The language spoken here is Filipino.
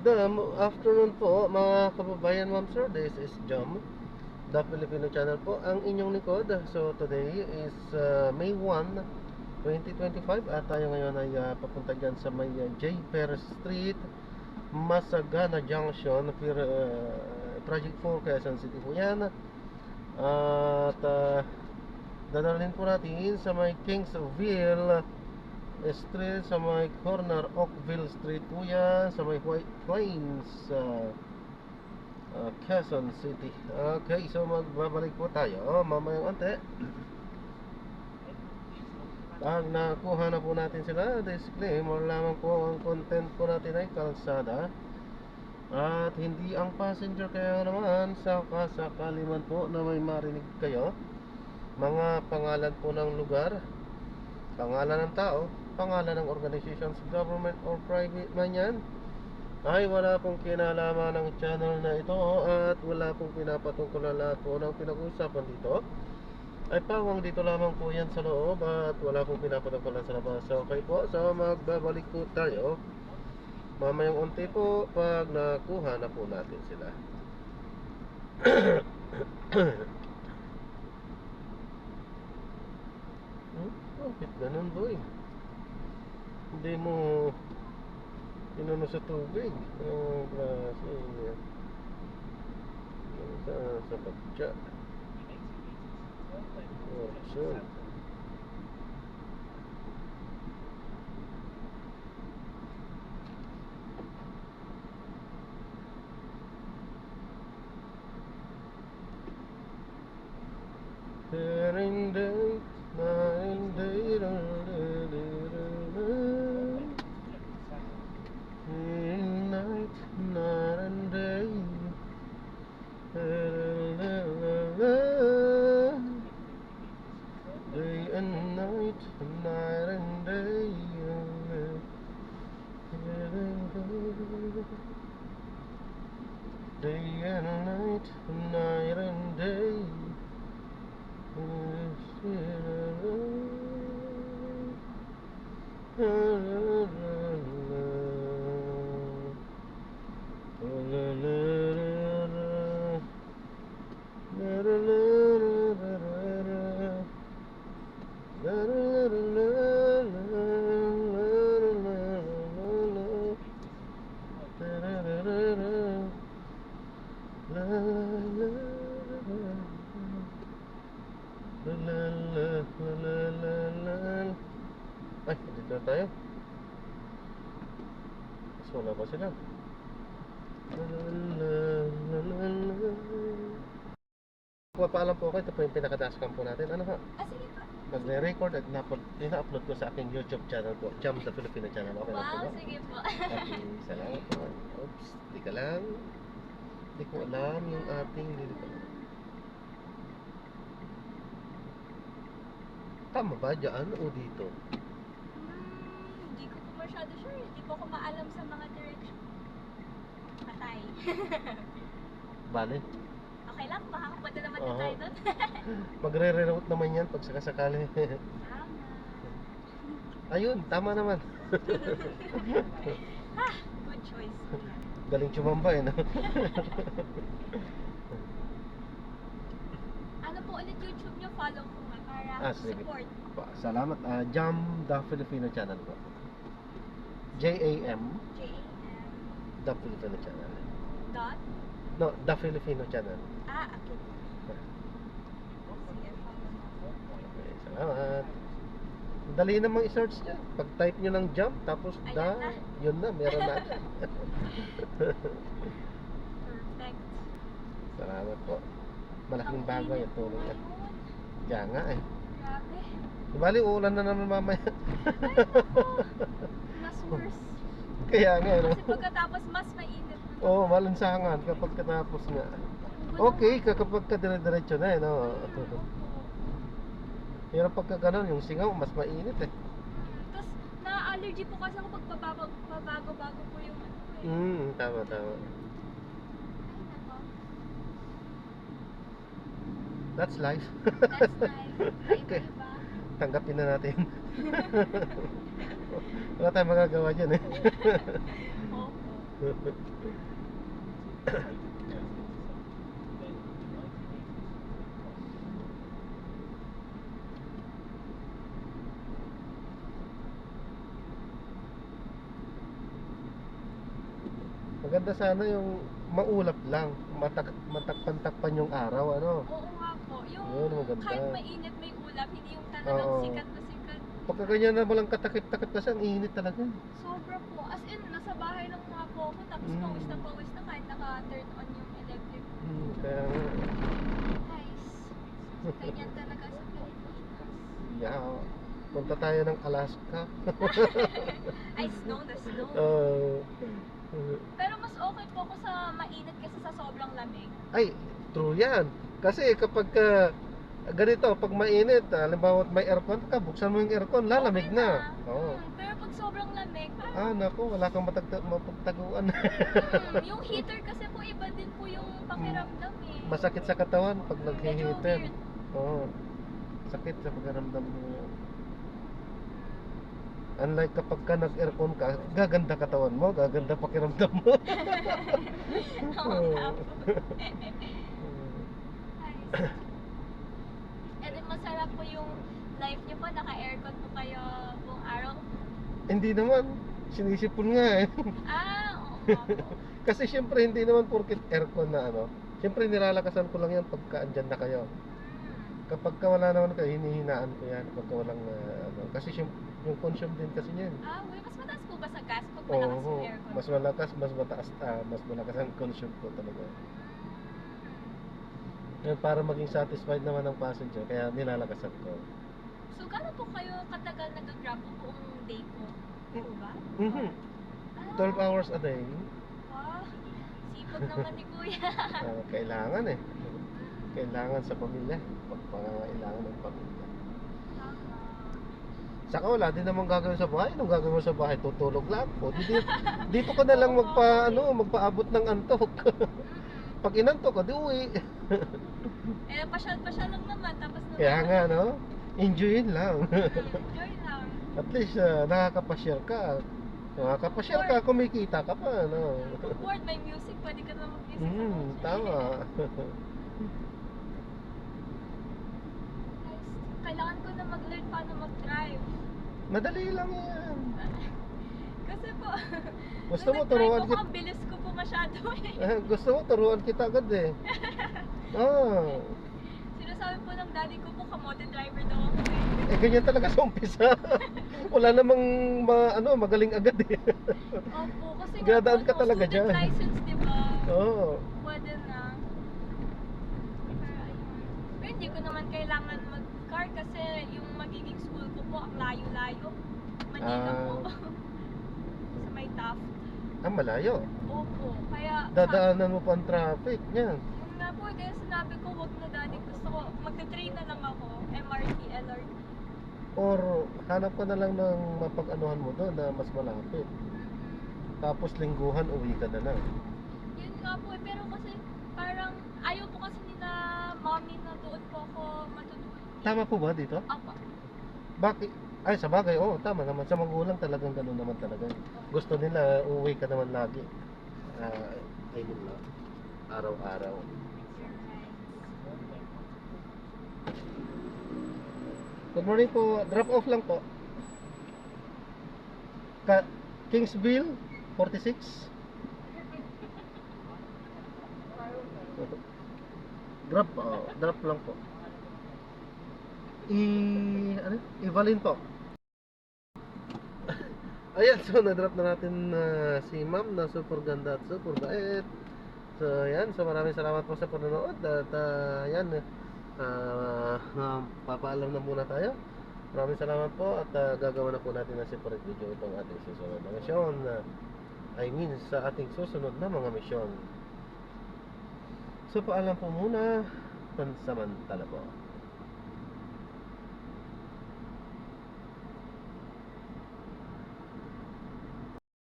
Good afternoon po mga kababayan, ma'am sir. This is Jam, the Filipino channel po, ang inyong likod. So today is May 1, 2025 at tayo ngayon ay papunta dyan sa may J. Perez Street, Masagana Junction, Project 4, Quezon City po yan. At dadalhin po natin sa may Kingsville Street, sa may corner Oakville Street po yan, sa may White Plains, Quezon City. Okay, so magbabalik po tayo mamayang ante. Pag nakuha na po natin sila, disclaimer lamang po, ang content po natin ay kalsada at hindi ang passenger. Kaya naman sakali man po na may marinig kayo mga pangalan po ng lugar, pangalan ng tao, pangalan ng organizations, government or private man yan, ay wala pong kinalaman ng channel na ito at wala pong pinapatungkulan. Lahat po ng pinag-uusapan dito ay pawang dito lamang po yan sa loob at wala pong pinapatungkulan sa labas. Okay po, so magbabalik po tayo mamayang unti po pag nakuha na po natin sila. Bakit ganun, boy? Hindi mo inuno sa tubig. Ang klase niya. Sa batya. Option. Day and night, night and day. Ay, dito na tayo. Mas wala pa sila. Paalam po ako, ito po yung pinaka-dashcam po natin. Ano ha? Sige po. Magre-record at ina-upload ko sa aking YouTube channel po, Jam the Filipino channel. Okay na po ba? Sige po. Okay, salamat po. Oops, di ka lang. Hindi ko alam yung ating lilipan. Tama ba dyan o dito? Hindi ko po masyado sure. Hindi po ako maalam sa mga direction. Patay. Bale. Okay lang, makakapunta naman na tayo doon. Magre-reroute naman yan pag sakasakali. Tama. Ayun, tama naman. Good choice. Galing chumamba eh, no? Ano po ulit YouTube nyo? Follow ko nga para Sige. support. Salamat. Jam the Filipino channel po. JAM JAM. the Filipino channel. Dot? No, the Filipino channel. Okay. Sige, follow mo. Okay, salamat. Dali namang i-search niya. Pag-type nyo ng jump, tapos Ayan na. yun na, meron na. Perfect. Salamat po. Malaking bagay at tulong yan. Kaya nga eh. Grabe. Bali, uulan na naman mamaya. Mas worse. Kaya nga, no? Kasi pagkatapos mas mainit. Oo, malansangan kapag katapos nga. Okay, kapag ka dire-diretso na eh, no? Pero pagka ganun, yung singaw, mas mainit eh. Tapos, na-allergy po kasi ako pag pabago-bago po yung ano ko eh. Tama. Ay, nako. That's life. That's life. Okay. Iba-iba. Tanggapin na natin. Wala tayong magagawa dyan eh. Opo. Maganda sana yung maulap lang, matakpan-takpan yung araw, ano? Oo nga po. Yung Yun, maganda. kahit mainit may ulap, hindi yung talagang Oo. sikat na sikat. Pagka ganyan na walang katakip-takip kasi ang init talaga. Sobra po. As in, nasa bahay lang nga po ako, tapos Mm. pawis na kahit naka-turn on yung electric. Kaya nga, Guys, ganyan talaga sa Pilipinas. yeah, punta tayo ng Alaska. Ay, snow na snow. Pero mas okay po ako sa mainit kasi sa sobrang lamig. Ay, true yan. Kasi kapag ganito, pag mainit, halimbawa may aircon ka, buksan mo yung aircon, lalamig Okay na. Oo. Pero pag sobrang lamig, parang Naku, wala kang mapagtaguan. yung heater kasi po iba din po yung pakiramdam eh. Masakit sa katawan pag Medyo naghihitin. weird. Oo. Sakit sa pakiramdam mo. Unlike kapag ka nag-aircon ka, gaganda katawan mo, gaganda pakiramdam mo. Oo nga po. Ay. And then masarap po yung life niyo po, naka-aircon po kayo buong araw. Hindi naman, sinisipon nga eh. Oo nga po. Kasi syempre hindi naman porket aircon na ano. Syempre nilalakasan ko lang yan pagka andyan na kayo. Kapag ka wala naman kayo, hinihinaan ko yan pagka walang ano. Kasi yung consume din kasi yan. Uy, mas mataas po ba sa gas pag malakas yung aircon? Mas malakas, mas mataas, mas malakas ang consume ko talaga. Yan, para maging satisfied naman ang passenger, kaya nilalakasan ko. So, gaano po kayo katagal nag-grab po buong day po? Po ba? 12 hours a day. Wow, sipag naman ni Kuya. Kailangan eh. Kailangan sa pamilya. Pangangailangan ng pamilya. Tama. Saka wala din naman gagawin sa bahay. Anong gagawin mo sa bahay? Tutulog lang. O, dito ka na lang magpaabot ng antok. Pag inantok ka, di uwi. Pasyal-pasyal lang naman. Tapos Kaya nga, no? Enjoyin lang. enjoy lang. At least, nakakapasyal ka. Nakakapasyal ka, kumikita ka pa, no? Kung bored, may music. Pwede ka na mag-music sa kotse. Tama. Guys, kailangan ko na mag-learn paano mag-drive. Madali lang yan. Kasi po, Gusto nung mo nag-drive turuan ako, kita? ang bilis ko po masyado eh. Gusto mo turuan kita agad eh. Sinasabi po ng daddy ko po, kamote driver daw ako eh. Ganyan talaga sa umpisa. Wala namang magaling agad eh. Opo, kasi Dadaan ka po, talaga student dyan. license, diba? Oo. Pwede na. Pero ayun. Pero hindi ko naman kailangan mag-car kasi yung magiging school ko po, ang layo-layo. Manila po. Sa may Taft. Malayo. Opo, kaya... Dadaanan mo pa ang traffic niyan. Yun nga po, kaya sinabi ko, wag na daddy. Gusto ko, magte-train na lang ako. MRT, LRT. Or hanap ka na lang ng mapag-anuhan mo doon na mas malapit. Tapos lingguhan, uwi ka na lang. Yun nga po, pero kasi parang ayaw po kasi nila mommy na doon po ako matutulog. Tama po ba dito? Apa. Bakit? Ay, sa bagay, tama naman. Sa magulang talagang gano'n naman talaga. Gusto nila, uwi ka naman lagi. I mean, araw-araw. Good morning po. Drop off lang po. Kingsville, 46. Drop lang po. Evalin po. Ayan, so na-drop na natin si ma'am na super ganda at super bait. So, ayan, so maraming salamat po sa panonood. At ayan, papaalam na muna tayo. Maraming salamat po at gagawa na po natin na separate video itong ating susunod na misyon. Sa ating susunod na mga misyon. So, paalam po muna. Pansamantala po.